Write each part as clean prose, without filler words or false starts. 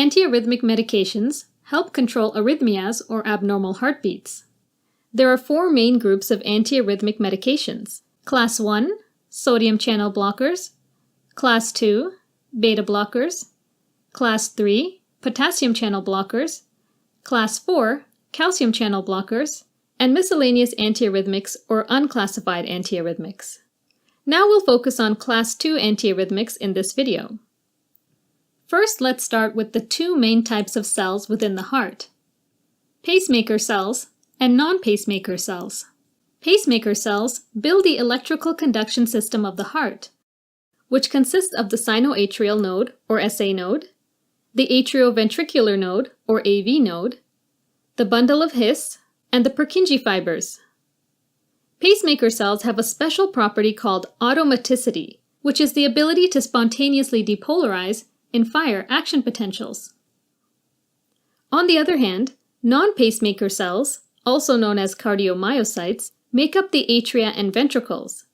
Antiarrhythmic medications help control arrhythmias or abnormal heartbeats. There are four main groups of antiarrhythmic medications: Class 1, sodium channel blockers; Class 2, beta blockers; Class 3, potassium channel blockers; Class 4, calcium channel blockers; and miscellaneous antiarrhythmics or unclassified antiarrhythmics. Now we'll focus on Class 2 antiarrhythmics in this video. First, let's start with the two main types of cells within the heart: pacemaker cells and non-pacemaker cells. Pacemaker cells build the electrical conduction system of the heart, which consists of the sinoatrial node, or SA node, the atrioventricular node, or AV node, the bundle of His, and the Purkinje fibers. Pacemaker cells have a special property called automaticity, which is the ability to spontaneously depolarize and fire action potentials. On the other hand, non-pacemaker cells, also known as cardiomyocytes, make up the atria and ventricles,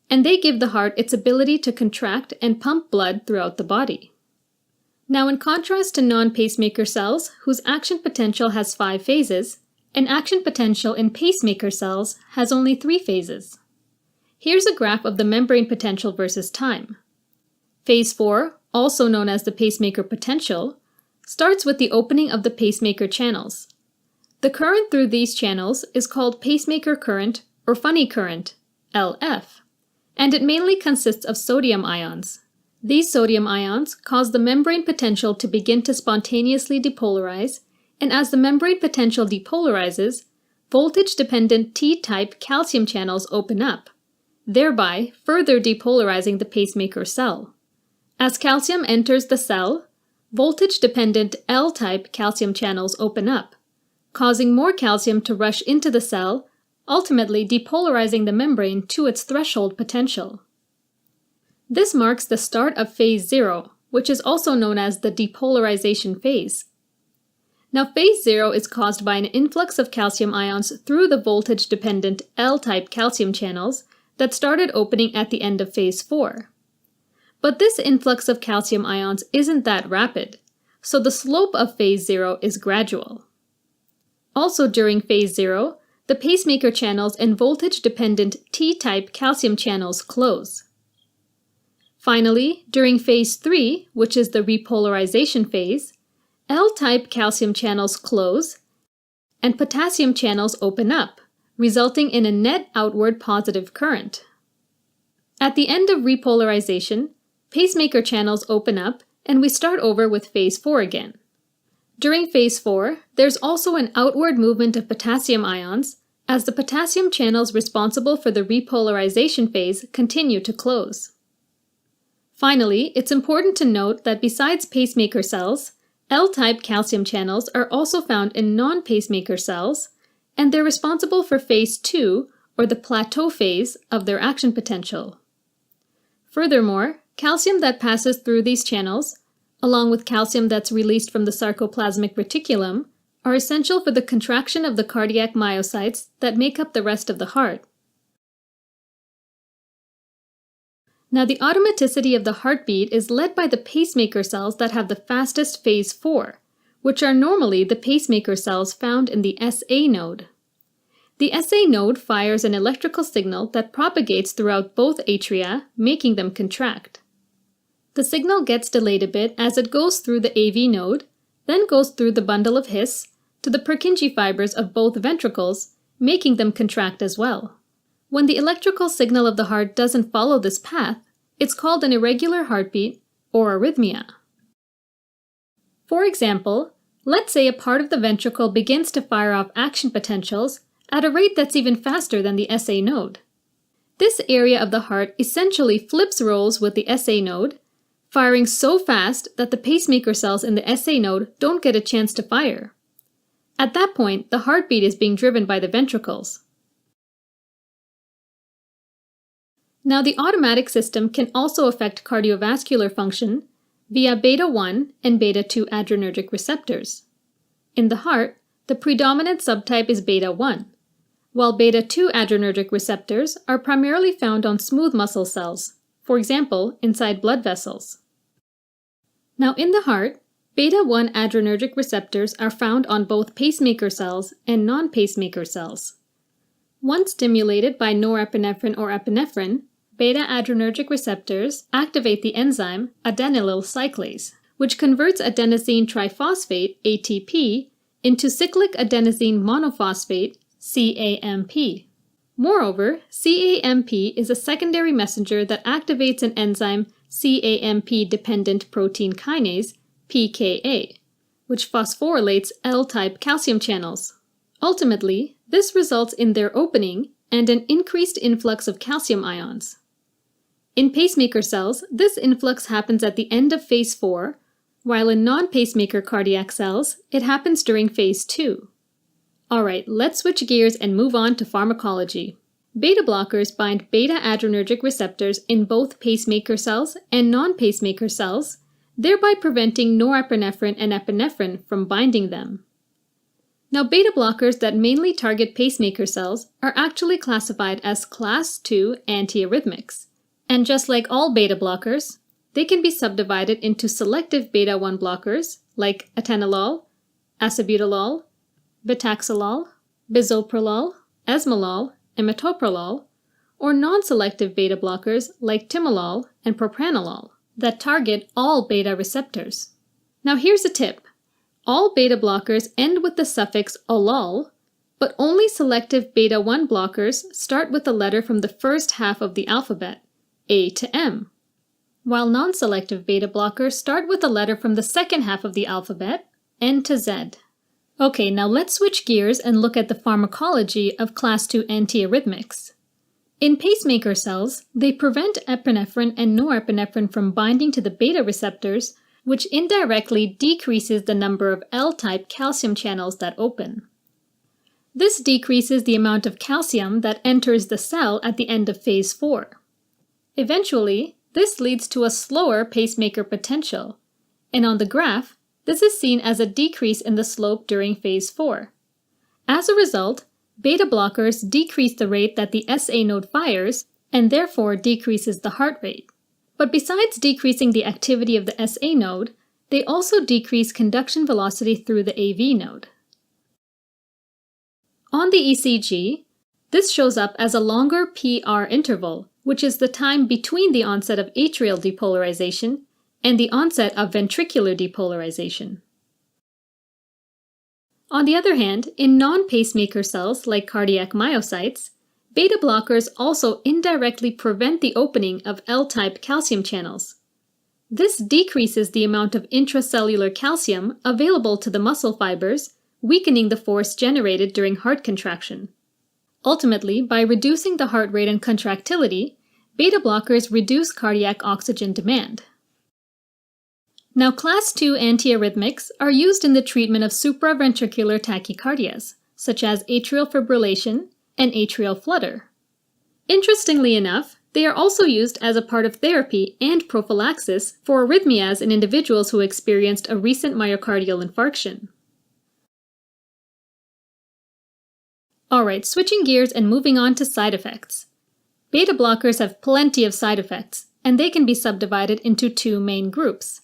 and they give the heart its ability to contract and pump blood throughout the body. Now, in contrast to non-pacemaker cells, whose action potential has 5 phases, an action potential in pacemaker cells has only 3 phases. Here's a graph of the membrane potential versus time. Phase 4, also known as the pacemaker potential, starts with the opening of the pacemaker channels. The current through these channels is called pacemaker current or funny current, LF, and it mainly consists of sodium ions. These sodium ions cause the membrane potential to begin to spontaneously depolarize, and as the membrane potential depolarizes, voltage-dependent T-type calcium channels open up, thereby further depolarizing the pacemaker cell. As calcium enters the cell, voltage-dependent L-type calcium channels open up, causing more calcium to rush into the cell, ultimately depolarizing the membrane to its threshold potential. This marks the start of phase 0, which is also known as the depolarization phase. Now, phase 0 is caused by an influx of calcium ions through the voltage-dependent L-type calcium channels that started opening at the end of phase 4. But this influx of calcium ions isn't that rapid, so the slope of phase 0 is gradual. Also during phase 0, the pacemaker channels and voltage-dependent T-type calcium channels close. Finally, during phase 3, which is the repolarization phase, L-type calcium channels close and potassium channels open up, resulting in a net outward positive current. At the end of repolarization, pacemaker channels open up and we start over with phase 4 again. During phase 4, there's also an outward movement of potassium ions as the potassium channels responsible for the repolarization phase continue to close. Finally, it's important to note that besides pacemaker cells, L-type calcium channels are also found in non-pacemaker cells, and they're responsible for phase 2, or the plateau phase, of their action potential. Furthermore, calcium that passes through these channels, along with calcium that's released from the sarcoplasmic reticulum, are essential for the contraction of the cardiac myocytes that make up the rest of the heart. Now, the automaticity of the heartbeat is led by the pacemaker cells that have the fastest phase 4, which are normally the pacemaker cells found in the SA node. The SA node fires an electrical signal that propagates throughout both atria, making them contract. The signal gets delayed a bit as it goes through the AV node, then goes through the bundle of His to the Purkinje fibers of both ventricles, making them contract as well. When the electrical signal of the heart doesn't follow this path, it's called an irregular heartbeat or arrhythmia. For example, let's say a part of the ventricle begins to fire off action potentials at a rate that's even faster than the SA node. This area of the heart essentially flips roles with the SA node, firing so fast that the pacemaker cells in the SA node don't get a chance to fire. At that point, the heartbeat is being driven by the ventricles. Now, the automatic system can also affect cardiovascular function via beta-1 and beta-2 adrenergic receptors. In the heart, the predominant subtype is beta-1, while beta-2 adrenergic receptors are primarily found on smooth muscle cells, for example, inside blood vessels. Now, in the heart, Beta-1 adrenergic receptors are found on both pacemaker cells and non-pacemaker cells. Once stimulated by norepinephrine or epinephrine, beta-adrenergic receptors activate the enzyme adenylyl cyclase, which converts adenosine triphosphate, ATP, into cyclic adenosine monophosphate, CAMP. Moreover, CAMP is a secondary messenger that activates an enzyme CAMP-dependent protein kinase, pKa, which phosphorylates L-type calcium channels. Ultimately, this results in their opening and an increased influx of calcium ions. In pacemaker cells, this influx happens at the end of phase 4, while in non-pacemaker cardiac cells, it happens during phase 2. Alright, let's switch gears and move on to pharmacology. Beta blockers bind beta-adrenergic receptors in both pacemaker cells and non-pacemaker cells, thereby preventing norepinephrine and epinephrine from binding them. Now, beta blockers that mainly target pacemaker cells are actually classified as Class 2 antiarrhythmics. And just like all beta blockers, they can be subdivided into selective beta-1 blockers like atenolol, acebutolol, betaxolol, bisoprolol, esmolol, and metoprolol, or non-selective beta blockers like timolol and propranolol that target all beta receptors. Now here's a tip. All beta blockers end with the suffix -olol, but only selective beta-1 blockers start with a letter from the first half of the alphabet, A to M, while non-selective beta blockers start with a letter from the second half of the alphabet, N to Z. Okay, now let's switch gears and look at the pharmacology of Class 2 antiarrhythmics. In pacemaker cells, they prevent epinephrine and norepinephrine from binding to the beta receptors, which indirectly decreases the number of L-type calcium channels that open. This decreases the amount of calcium that enters the cell at the end of phase 4. Eventually, this leads to a slower pacemaker potential, and on the graph, this is seen as a decrease in the slope during phase 4. As a result, beta blockers decrease the rate that the SA node fires and therefore decreases the heart rate. But besides decreasing the activity of the SA node, they also decrease conduction velocity through the AV node. On the ECG, this shows up as a longer PR interval, which is the time between the onset of atrial depolarization and the onset of ventricular depolarization. On the other hand, in non-pacemaker cells like cardiac myocytes, beta blockers also indirectly prevent the opening of L-type calcium channels. This decreases the amount of intracellular calcium available to the muscle fibers, weakening the force generated during heart contraction. Ultimately, by reducing the heart rate and contractility, beta blockers reduce cardiac oxygen demand. Now, Class 2 antiarrhythmics are used in the treatment of supraventricular tachycardias, such as atrial fibrillation and atrial flutter. Interestingly enough, they are also used as a part of therapy and prophylaxis for arrhythmias in individuals who experienced a recent myocardial infarction. Alright, switching gears and moving on to side effects. Beta blockers have plenty of side effects, and they can be subdivided into two main groups: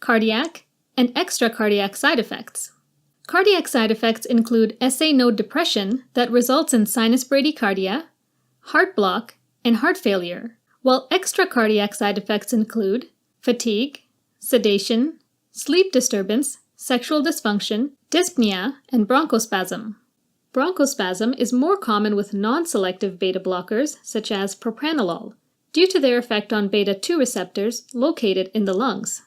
cardiac and extracardiac side effects. Cardiac side effects include SA node depression that results in sinus bradycardia, heart block, and heart failure, while extracardiac side effects include fatigue, sedation, sleep disturbance, sexual dysfunction, dyspnea, and bronchospasm. Bronchospasm is more common with non-selective beta blockers, such as propranolol, due to their effect on beta-2 receptors located in the lungs.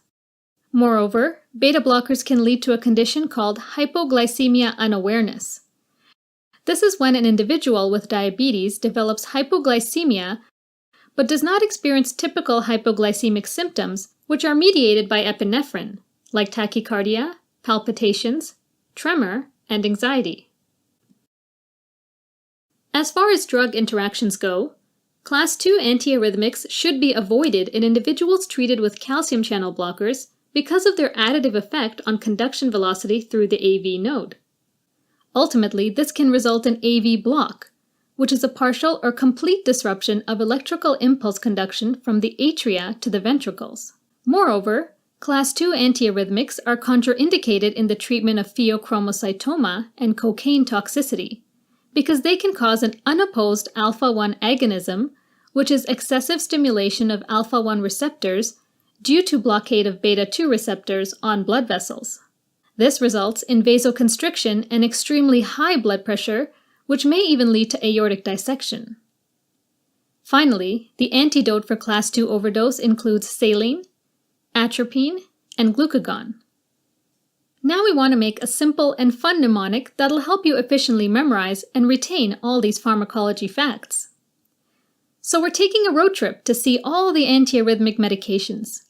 Moreover, beta blockers can lead to a condition called hypoglycemia unawareness. This is when an individual with diabetes develops hypoglycemia but does not experience typical hypoglycemic symptoms, which are mediated by epinephrine, like tachycardia, palpitations, tremor, and anxiety. As far as drug interactions go, Class 2 antiarrhythmics should be avoided in individuals treated with calcium channel blockers because of their additive effect on conduction velocity through the AV node. Ultimately, this can result in AV block, which is a partial or complete disruption of electrical impulse conduction from the atria to the ventricles. Moreover, Class 2 antiarrhythmics are contraindicated in the treatment of pheochromocytoma and cocaine toxicity because they can cause an unopposed alpha-1 agonism, which is excessive stimulation of alpha-1 receptors due to blockade of beta-2 receptors on blood vessels. This results in vasoconstriction and extremely high blood pressure, which may even lead to aortic dissection. Finally, the antidote for Class 2 overdose includes saline, atropine, and glucagon. Now we want to make a simple and fun mnemonic that'll help you efficiently memorize and retain all these pharmacology facts. So we're taking a road trip to see all the antiarrhythmic medications.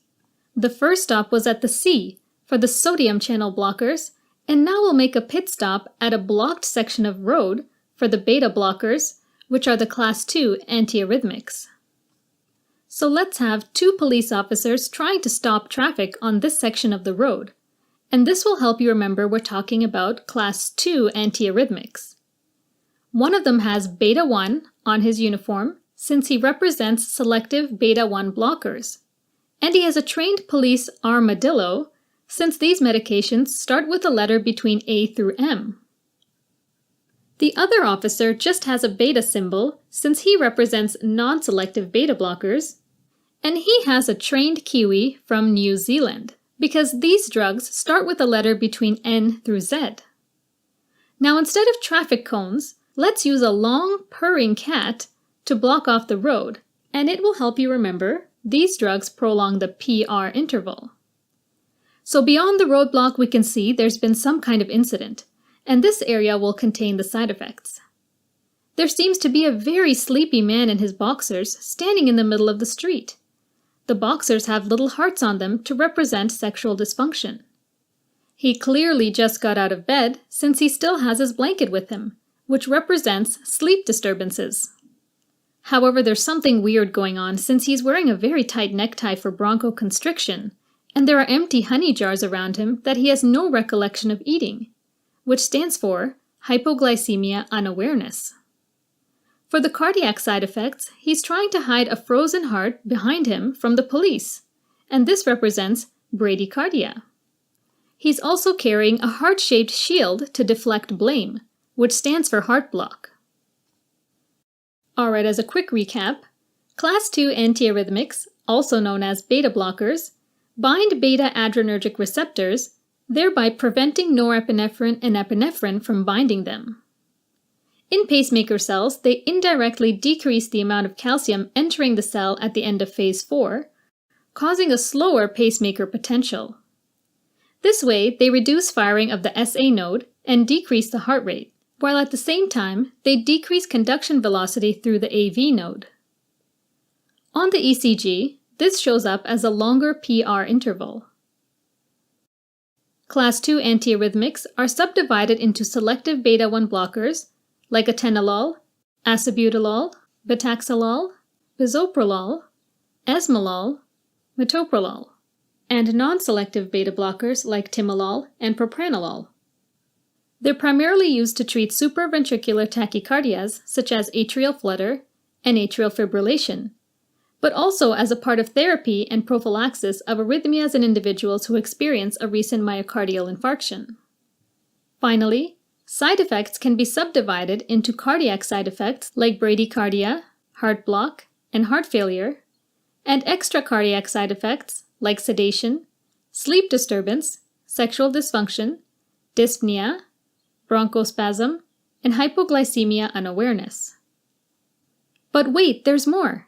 The first stop was at the C for the sodium channel blockers, and now we'll make a pit stop at a blocked section of road for the beta blockers, which are the Class 2 antiarrhythmics. So let's have 2 police officers trying to stop traffic on this section of the road. And this will help you remember we're talking about Class 2 antiarrhythmics. One of them has beta-1 on his uniform since he represents selective beta-1 blockers. And he has a trained police armadillo since these medications start with a letter between A through M. The other officer just has a beta symbol since he represents non-selective beta blockers. And he has a trained Kiwi from New Zealand, because these drugs start with a letter between N through Z. Now instead of traffic cones, let's use a long purring cat to block off the road, and it will help you remember these drugs prolong the PR interval. So beyond the roadblock we can see there's been some kind of incident, and this area will contain the side effects. There seems to be a very sleepy man in his boxers standing in the middle of the street. The boxers have little hearts on them to represent sexual dysfunction. He clearly just got out of bed since he still has his blanket with him, which represents sleep disturbances. However, there's something weird going on since he's wearing a very tight necktie for bronchoconstriction, and there are empty honey jars around him that he has no recollection of eating, which stands for hypoglycemia unawareness. For the cardiac side effects, he's trying to hide a frozen heart behind him from the police, and this represents bradycardia. He's also carrying a heart-shaped shield to deflect blame, which stands for heart block. Alright, as a quick recap, Class 2 antiarrhythmics, also known as beta blockers, bind beta adrenergic receptors, thereby preventing norepinephrine and epinephrine from binding them. In pacemaker cells, they indirectly decrease the amount of calcium entering the cell at the end of phase 4, causing a slower pacemaker potential. This way, they reduce firing of the SA node and decrease the heart rate, while at the same time, they decrease conduction velocity through the AV node. On the ECG, this shows up as a longer PR interval. Class 2 antiarrhythmics are subdivided into selective beta-1 blockers like atenolol, acebutolol, betaxolol, bisoprolol, esmolol, metoprolol, and non-selective beta blockers like timolol and propranolol. They're primarily used to treat supraventricular tachycardias such as atrial flutter and atrial fibrillation, but also as a part of therapy and prophylaxis of arrhythmias in individuals who experience a recent myocardial infarction. Finally, side effects can be subdivided into cardiac side effects like bradycardia, heart block, and heart failure, and extracardiac side effects like sedation, sleep disturbance, sexual dysfunction, dyspnea, bronchospasm, and hypoglycemia unawareness. But wait, there's more!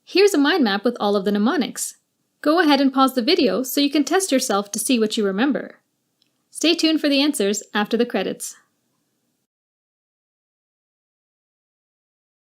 Here's a mind map with all of the mnemonics. Go ahead and pause the video so you can test yourself to see what you remember. Stay tuned for the answers after the credits.